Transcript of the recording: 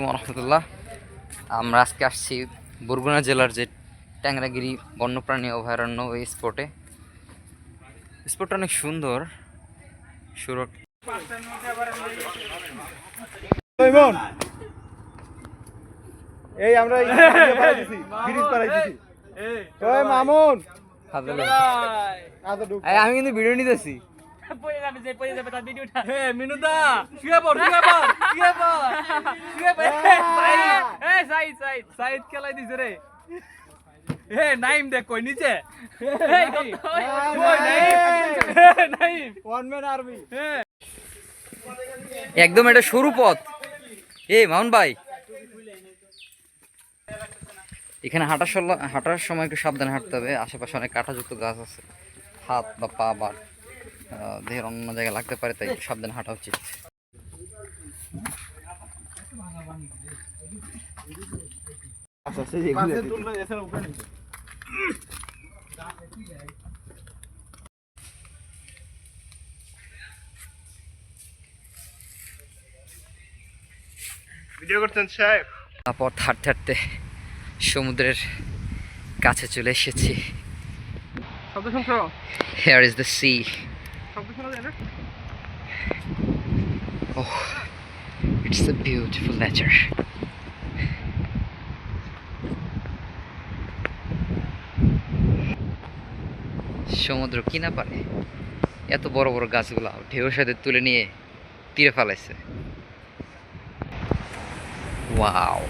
রহমতুল্লাহ। আমরা আজকে আসছি বরগুনা জেলার যে ট্যাংরাগিরি বন্যপ্রাণী অভয়ারণ্য ওই স্পটটা অনেক সুন্দর। এই আমরা আমি কিন্তু ভিডিও নিতেছি। নাইম দেখ কই নিচে একদম এটা সরু পথ। মাউন্ট ভাই, এখানে হাঁটার সময় একটু সাবধানে হাঁটতে হবে। আশেপাশে অনেক কাঁটাযুক্ত গাছ আছে, হাত বা পা বা দেহের অন্য জায়গায় লাগতে পারে, তাই সাবধানে হাঁটা উচিত। ভিডিও করতেন সাহেব। তারপর হাঁটতে হাঁটতে সমুদ্রের কাছে চলে এসেছি। Here is the sea. Oh, it's a beautiful nature. সমুদ্র কিনা পারে এত বড় বড় গাছগুলা ঢেউর সাথে তুলে নিয়ে তীরে ফেলাইছে। ওয়াও।